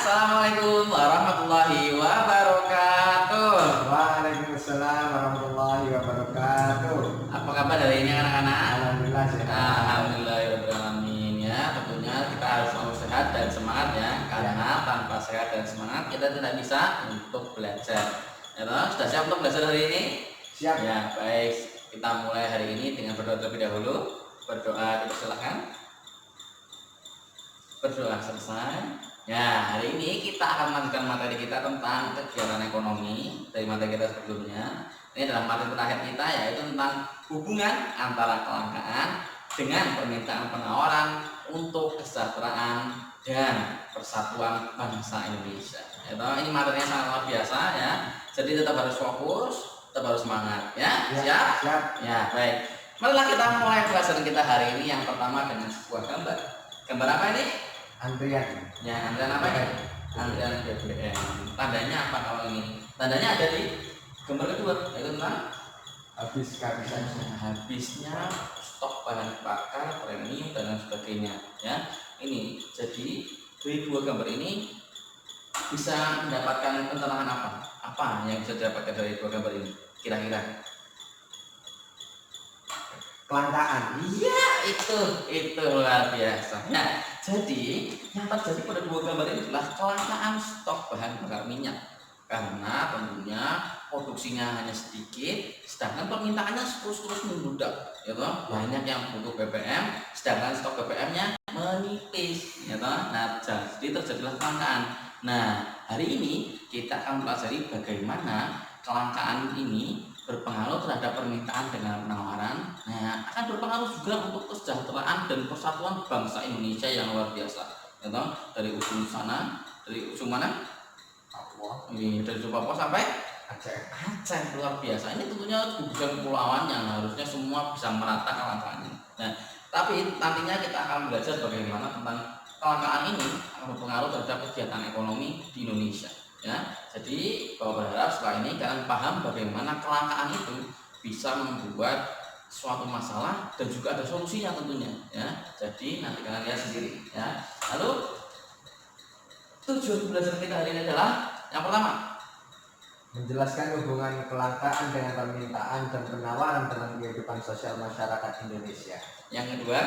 Assalamualaikum warahmatullahi wabarakatuh. Waalaikumsalam warahmatullahi wabarakatuh. Apa kabar hari ini anak-anak? Alhamdulillah sehat. Alhamdulillahirobbilalamin ya. Tentunya kita harus selalu sehat dan semangat ya. Karena tanpa sehat dan semangat kita tidak bisa untuk belajar. Ya, sudah siap untuk belajar hari ini? Siap. Ya, baik. Kita mulai hari ini dengan berdoa terlebih dahulu. Berdoa, dipersilakan. Berdoa selesai. Ya, hari ini kita akan melanjutkan materi kita tentang kegiatan ekonomi dari materi kita sebelumnya. Ini adalah materi terakhir kita, yaitu tentang hubungan antara kelangkaan dengan permintaan penawaran untuk kesejahteraan dan persatuan bangsa Indonesia. Ini materinya sangat luar biasa ya. Jadi tetap harus fokus, tetap harus semangat ya. Siap? Siap. Ya, baik. Marilah kita mulai pelajaran kita hari ini yang pertama dengan sebuah gambar. Gambar apa ini? Antrian. Ya, antrian apa ya? Antrian BBM. Tandanya apa kalau ini? Tandanya ada di gambar kedua, yaitu tentang habisnya stok bahan bakar, premium dan lain sebagainya. Ya, ini jadi dari dua gambar ini bisa mendapatkan pencerahan apa? Apa yang bisa didapatkan dari dua gambar ini? Kira-kira? Kelangkaan. Iya, itu luar biasa. Nah, jadi yang terjadi pada dua gambar ini adalah kelangkaan stok bahan bakar minyak karena tentunya produksinya hanya sedikit, sedangkan permintaannya terus membludak. Ya toh? Banyak yang butuh BBM, sedangkan stok BBM-nya menipis. Ya toh? Nah, jadi terjadilah kelangkaan. Nah, hari ini kita akan pelajari bagaimana kelangkaan ini berpengaruh terhadap permintaan dengan penawaran. Nah, akan berpengaruh juga untuk kesejahteraan dan persatuan bangsa Indonesia yang luar biasa. Ya toh? Dari ujung sana, dari ujung mana? Papua. Ini dari ujung Papua sampai Aceh. Aceh, luar biasa. Ini tentunya gugusan kepulauan yang harusnya semua bisa merata kelangkaannya. Nah, tapi nantinya kita akan belajar bagaimana tentang kelangkaan ini akan berpengaruh terhadap kegiatan ekonomi di Indonesia. Ya, jadi Bapak berharap setelah ini kalian paham bagaimana kelangkaan itu bisa membuat suatu masalah dan juga ada solusinya tentunya. Ya, jadi nanti kalian lihat sendiri. Ya, lalu tujuan belajar kita hari ini adalah yang pertama, menjelaskan hubungan kelangkaan dengan permintaan dan penawaran dalam kehidupan sosial masyarakat Indonesia. Yang kedua,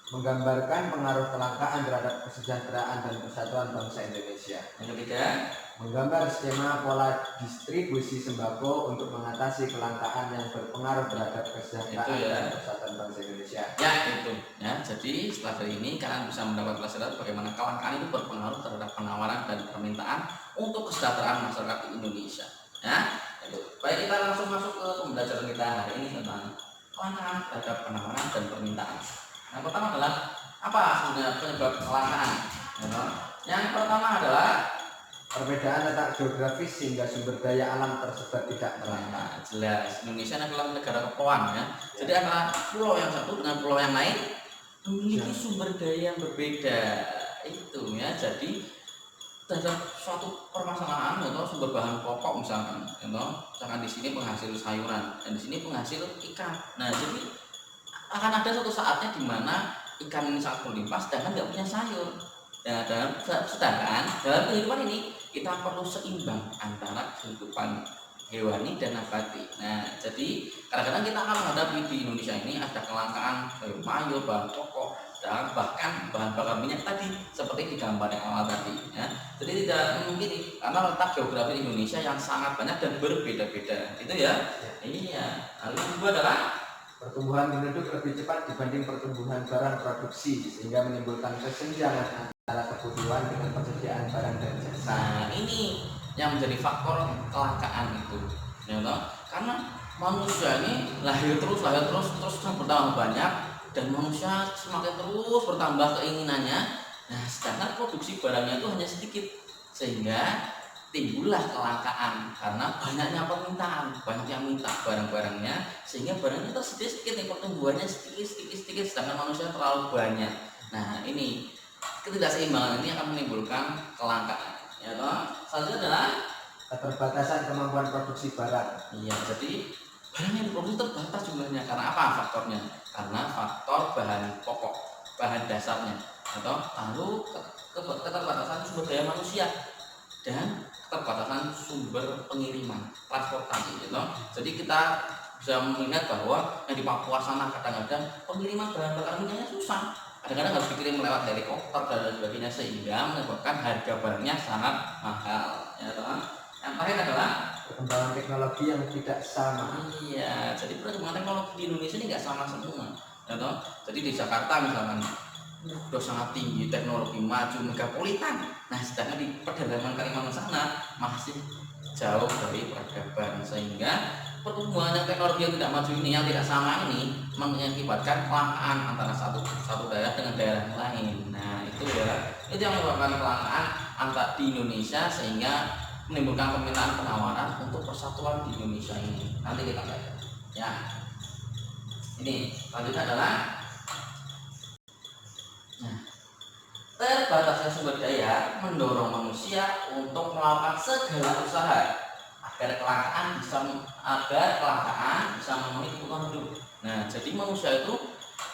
menggambarkan pengaruh kelangkaan terhadap kesejahteraan dan persatuan bangsa Indonesia. Yang ketiga, menggambar skema pola distribusi sembako untuk mengatasi kelangkaan yang berpengaruh terhadap kesejahteraan dan persatuan bangsa Indonesia. Ya, itu. Ya, jadi setelah dari ini kalian bisa mendapat pelajaran bagaimana kelangkaan itu berpengaruh terhadap penawaran dan permintaan untuk kesejahteraan masyarakat Indonesia. Ya, itu. Baik, kita langsung masuk ke pembelajaran kita hari ini tentang kelangkaan terhadap penawaran dan permintaan. Yang pertama adalah apa sebenarnya penyebab kelangkaan? Yang pertama adalah perbedaan letak geografis sehingga sumber daya alam tersebar tidak merata. Jelas, Indonesia adalah negara kepulauan ya. Jadi antara pulau yang satu dengan pulau yang lain memiliki sumber daya yang berbeda. Itu ya. Jadi terhadap suatu permasalahan atau sumber bahan pokok misalkan di sini penghasil sayuran dan di sini penghasil ikan. Nah, jadi akan ada suatu saatnya di mana ikan ini sangat berlimpah sedangkan tidak punya sayur. Sedangkan dalam kehidupan ini kita perlu seimbang antara kehidupan hewani dan nabati. Nah, jadi kadang-kadang kita akan menghadapi di Indonesia ini ada kelangkaan sayur, bahan pokok dan bahkan bahan bakar minyak tadi seperti di gambar yang awal tadi. Ya. Jadi tidak mungkin karena letak geografi Indonesia yang sangat banyak dan berbeda-beda. Itu ya. Iya. Lalu yang kedua adalah pertumbuhan penduduk lebih cepat dibanding pertumbuhan barang produksi sehingga menimbulkan kesenjangan antara kebutuhan dengan persediaan barang dan jasa. Nah, ini yang menjadi faktor kelangkaan itu. Ya, karena manusia ini lahir terus bertambah banyak dan manusia semakin terus bertambah keinginannya. Nah, sedangkan produksi barangnya itu hanya sedikit sehingga timbullah kelangkaan karena banyaknya permintaan, banyak yang minta barang-barangnya sehingga barangnya tersedia sedikit, yang pertumbuhannya sedikit sedangkan manusia terlalu banyak. Nah, ini ketidakseimbangan ini akan menimbulkan kelangkaan. Ya toh? Selanjutnya adalah keterbatasan kemampuan produksi barang. Iya, jadi barang yang diproduksi terbatas jumlahnya. Karena apa faktornya? Karena faktor bahan pokok, bahan dasarnya. atau lalu keterbatasan sumber daya manusia dan keterbatasan sumber pengiriman transportasi gitu. Jadi kita bisa melihat bahwa yang di Papua sana kadang-kadang pengiriman bahan bakar minyaknya susah, kadang-kadang harus dikirim lewat helikopter dan lain sebagainya, sehingga menyebabkan harga barangnya sangat mahal ya toh. Yang terakhir adalah perkembangan teknologi yang tidak sama. iya, jadi perkembangan teknologi di Indonesia ini nggak sama semua ya toh. Jadi di Jakarta misalkan udah sangat tinggi, teknologi maju, megapolitan. Nah, sedangkan di pedalaman Kalimantan sana masih jauh dari peradaban, sehingga pertumbuhan yang teknologi yang tidak maju ini, yang tidak sama ini, mengakibatkan kelangkaan antara satu daerah dengan daerah lain. Nah, itu ya, itu yang menyebabkan kelangkaan antar di Indonesia, sehingga menimbulkan permintaan penawaran untuk persatuan di Indonesia ini. Nanti kita lihat ya. Ini selanjutnya adalah terbatasnya sumber daya mendorong manusia untuk melakukan segala usaha agar kelangkaan bisa memenuhi kebutuhan hidup. Nah, jadi manusia itu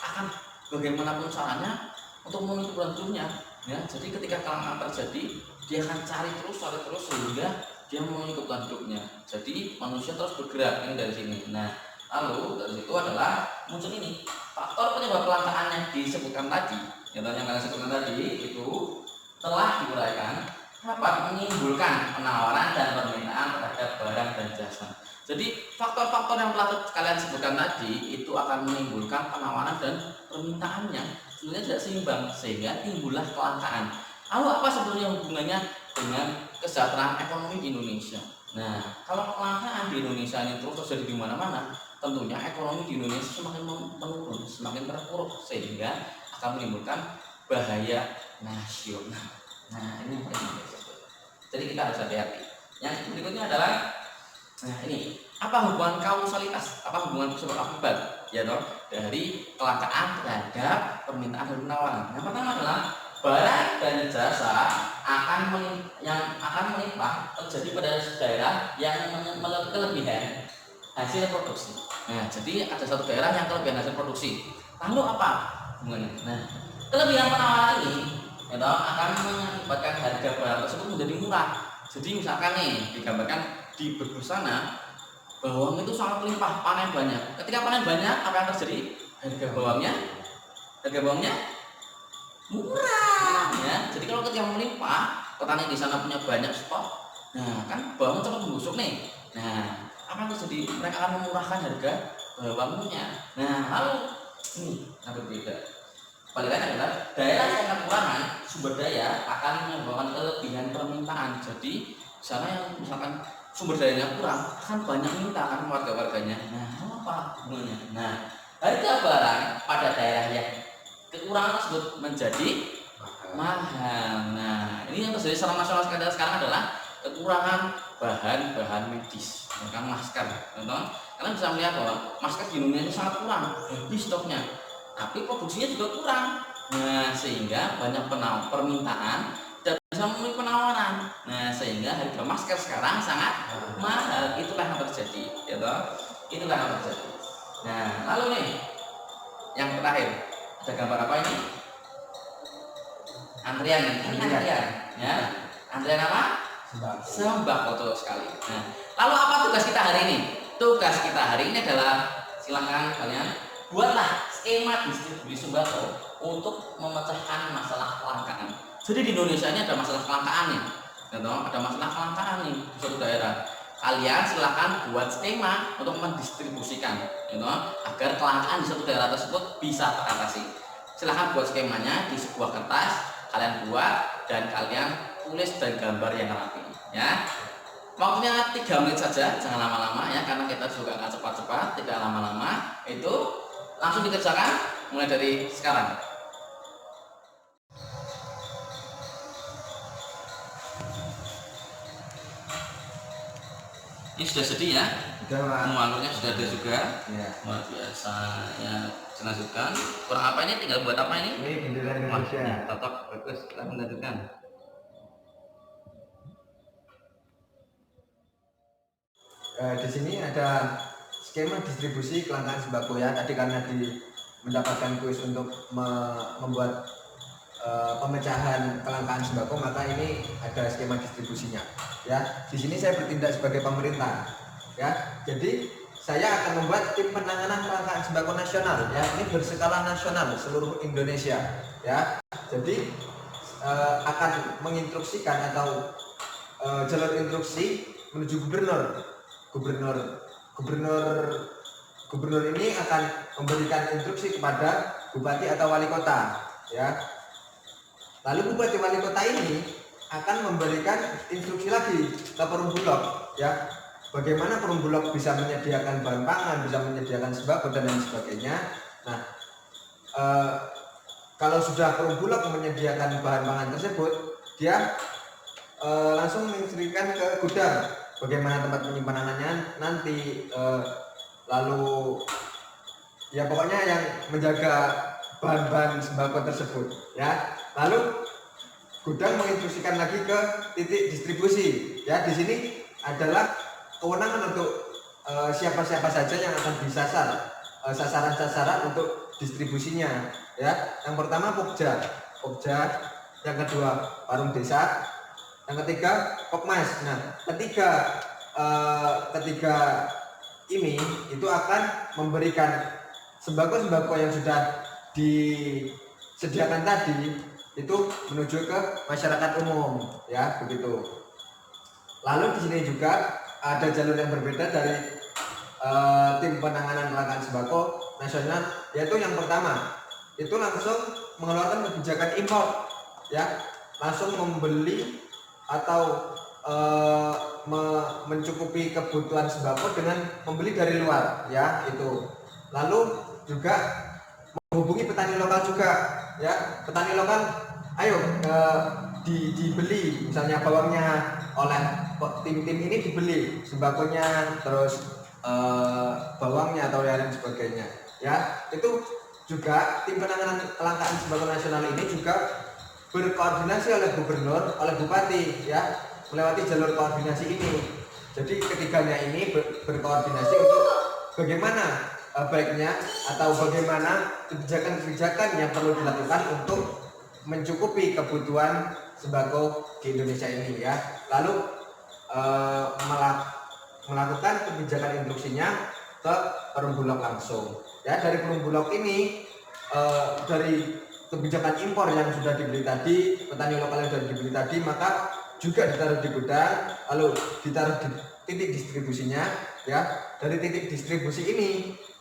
akan bagaimanapun caranya untuk memenuhi kebutuhan hidupnya. Ya, jadi ketika kelangkaan terjadi, dia akan cari terus sehingga dia memenuhi kebutuhan hidupnya. Jadi manusia terus bergerak ini dari sini. Nah, lalu dari situ adalah muncul ini faktor penyebab kelangkaan yang disebutkan tadi. Yang kalian sebutkan tadi itu telah diuraikan dapat menimbulkan penawaran dan permintaan terhadap barang dan jasa. Jadi faktor-faktor yang telah kalian sebutkan tadi itu akan menimbulkan penawaran dan permintaannya sebenarnya tidak seimbang, sehingga timbullah kelangkaan. Lalu apa sebetulnya hubungannya dengan kesejahteraan ekonomi di Indonesia? Nah, kalau kelangkaan di Indonesia ini terus terjadi di mana-mana, tentunya ekonomi di Indonesia semakin menurun, semakin terpuruk, sehingga akan menimbulkan bahaya nasional. Nah, ini penting. Jadi kita harus hati-hati. Yang berikutnya adalah, nah ini, apa hubungan kausalitas, apa hubungan sebab akibat ya toh dari kelangkaan terhadap permintaan dan penawaran. Yang pertama adalah barang dan jasa yang akan melimpah terjadi pada daerah yang kelebihan hasil produksi. Nah, jadi ada satu daerah yang kelebihan hasil produksi. Lalu apa hubungannya? Nah, kelebihan penawaran ini itu akan mengakibatkan harga barang tersebut menjadi murah. Jadi misalkan nih digambarkan di Brebes sana bawang itu sangat melimpah, panen banyak. Ketika panen banyak, apa yang terjadi? Harga bawangnya murah ya. Jadi kalau ketika melimpah, petani di sana punya banyak stok. Nah, kan bawang cepat membusuk nih. Nah, apa yang terjadi? Mereka akan memurahkan harga bawangnya. Nah, lalu ini yang berbeda. Kebalikannya adalah daerah yang kekurangan sumber daya akan menyebabkan kelebihan permintaan. Jadi sana yang misalkan sumber dayanya kurang akan banyak minta kan warga-warganya. Nah, apa hubungannya? Nah, harga barang pada daerah yang kekurangan tersebut menjadi mahal. Nah, ini yang terjadi secara nasional sekarang adalah kekurangan bahan-bahan medis, bahkan masker. Kalian bisa melihat bahwa masker di Indonesia sangat kurang, habis stoknya, tapi produksinya juga kurang. Nah, sehingga banyak permintaan dan bisa memenuhi penawaran. Nah, sehingga harga masker sekarang sangat mahal. Itulah yang terjadi, ya toh? Itulah yang terjadi. Nah, lalu nih yang terakhir, ada gambar apa ini? Antrian, ya. Antrian apa? Sembako, betul sekali. Nah, lalu apa tugas kita hari ini? Tugas kita hari ini adalah, silahkan kalian buatlah skema distribusi sembako untuk memecahkan masalah kelangkaan. Jadi di Indonesia ini ada masalah kelangkaan nih, ada masalah kelangkaan nih di suatu daerah. Kalian silahkan buat skema untuk mendistribusikan, agar kelangkaan di suatu daerah tersebut bisa teratasi. Silahkan buat skemanya di sebuah kertas, kalian buat dan kalian tulis dan gambar yang rapi, ya. Waktunya 3 menit saja, jangan lama-lama ya, karena kita juga akan cepat-cepat, tidak lama-lama. Itu langsung dikerjakan mulai dari sekarang. Ini sudah sedih ya, alurnya sudah ada juga ya. Luar biasa ya, dilanjutkan. Kurang apa ini, tinggal buat apa ini? Ini bendera Indonesia. Tetap bagus, kita melanjutkan. Di sini ada skema distribusi kelangkaan sembako ya. Tadi karena mendapatkan kuis untuk membuat pemecahan kelangkaan sembako, maka ini ada skema distribusinya. Ya, di sini saya bertindak sebagai pemerintah. Ya, jadi saya akan membuat tim penanganan kelangkaan sembako nasional. Ya, ini berskala nasional seluruh Indonesia. Ya, jadi akan menginstruksikan atau jalur instruksi menuju gubernur ini akan memberikan instruksi kepada bupati atau wali kota, ya. Lalu bupati wali kota ini akan memberikan instruksi lagi ke Perum Bulog, ya. Bagaimana Perum Bulog bisa menyediakan bahan pangan, bisa menyediakan sembako dan lain sebagainya. Nah, kalau sudah Perum Bulog menyediakan bahan pangan tersebut, dia langsung menginstruksikan ke gudang bagaimana tempat penyimpanannya nanti, lalu ya pokoknya yang menjaga bahan-bahan sembako tersebut, ya. Lalu gudang menginstruksikan lagi ke titik distribusi, ya. Di sini adalah kewenangan untuk siapa-siapa saja yang akan disasar, sasaran-sasaran untuk distribusinya, ya. Yang pertama Pokja, yang kedua Parum Desa, yang ketiga Pokmas. Nah, ketiga ini itu akan memberikan sembako-sembako yang sudah disediakan tadi itu menuju ke masyarakat umum, ya, begitu. Lalu di sini juga ada jalur yang berbeda dari tim penanganan kelangkaan sembako nasional, yaitu yang pertama itu langsung mengeluarkan kebijakan impor, ya, langsung membeli atau mencukupi kebutuhan sembako dengan membeli dari luar, ya, itu. Lalu juga menghubungi petani lokal juga, ya. Petani lokal, ayo dibeli, misalnya bawangnya oleh tim ini dibeli, sembakonya, terus bawangnya atau lain sebagainya, ya. Itu juga tim penanganan kelangkaan sembako nasional ini juga berkoordinasi oleh gubernur, oleh bupati, ya, melewati jalur koordinasi ini. Jadi ketiganya ini berkoordinasi untuk bagaimana baiknya atau bagaimana kebijakan-kebijakan yang perlu dilakukan untuk mencukupi kebutuhan sembako di Indonesia ini, ya. Lalu melakukan kebijakan instruksinya ke Perum Bulog langsung, ya. Dari Perum Bulog ini, dari kebijakan impor yang sudah dibeli tadi, petani lokal yang sudah dibeli tadi, maka juga ditaruh di gudang, lalu ditaruh di titik distribusinya, ya. Dari titik distribusi ini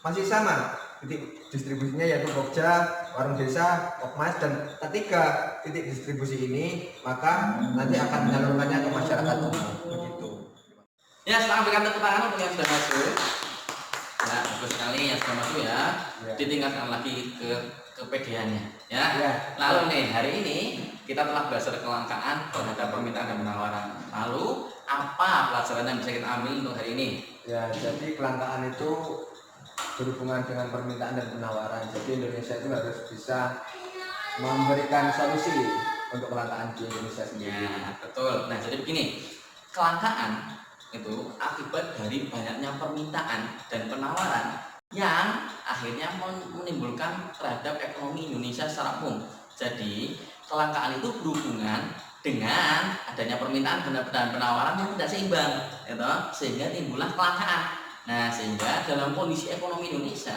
masih sama, titik distribusinya yaitu Pokja, Warung Desa, Pokmas, dan ketiga titik distribusi ini maka nanti akan menyalurkannya ke masyarakat umum, begitu. Ya, sekarang berikan tepuk tangan untuk yang sudah masuk. Ya, bagus sekali yang sudah masuk, ya. Ditingkatkan lagi kepedeannya, ya. Lalu nih, hari ini kita telah belajar kelangkaan terhadap permintaan dan penawaran. Lalu apa pelajaran yang bisa kita ambil untuk hari ini? Ya, jadi kelangkaan itu berhubungan dengan permintaan dan penawaran. Jadi Indonesia itu harus bisa memberikan solusi untuk kelangkaan di Indonesia sendiri. Ya, betul. Nah, jadi begini, kelangkaan itu akibat dari banyaknya permintaan dan penawaran yang akhirnya menimbulkan terhadap ekonomi Indonesia secara umum. Jadi kelangkaan itu berhubungan dengan adanya permintaan dan penawaran yang tidak seimbang, gitu, sehingga timbullah kelangkaan. Nah, sehingga dalam kondisi ekonomi Indonesia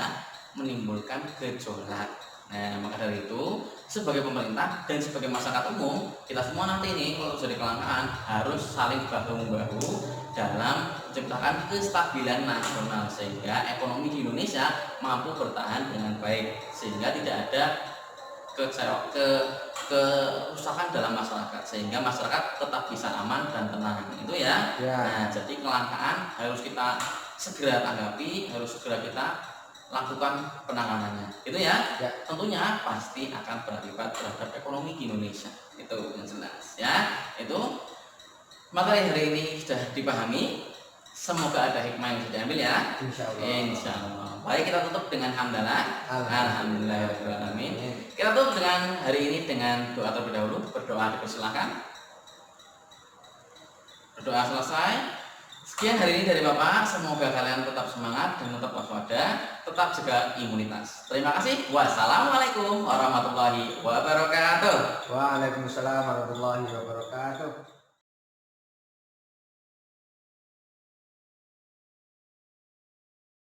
menimbulkan gejolak. Nah, maka dari itu sebagai pemerintah dan sebagai masyarakat umum, kita semua nanti ini kalau jadi kelangkaan harus saling bahu-membahu dalam menciptakan kestabilan nasional sehingga ekonomi di Indonesia mampu bertahan dengan baik, sehingga tidak ada kerusakan dalam masyarakat, sehingga masyarakat tetap bisa aman dan tenang, itu ya. Nah, jadi kelangkaan harus kita segera tanggapi, harus segera kita lakukan penanganannya, itu ya. Tentunya pasti akan berakibat terhadap ekonomi di Indonesia, itu yang jelas, ya. Itu materi hari ini sudah dipahami, semoga ada hikmah yang sudah diambil, ya. Insya Allah. Baik, kita tutup dengan hamdalah. Alhamdulillahirobbilalamin. Kita tutup dengan hari ini dengan doa terlebih dahulu. Berdoa dipersilakan. Berdoa selesai, Sekian hari ini dari Bapak, semoga kalian tetap semangat dan tetap waspada, tetap jaga imunitas. Terima kasih. Wassalamualaikum warahmatullahi wabarakatuh. Waalaikumsalam warahmatullahi wabarakatuh.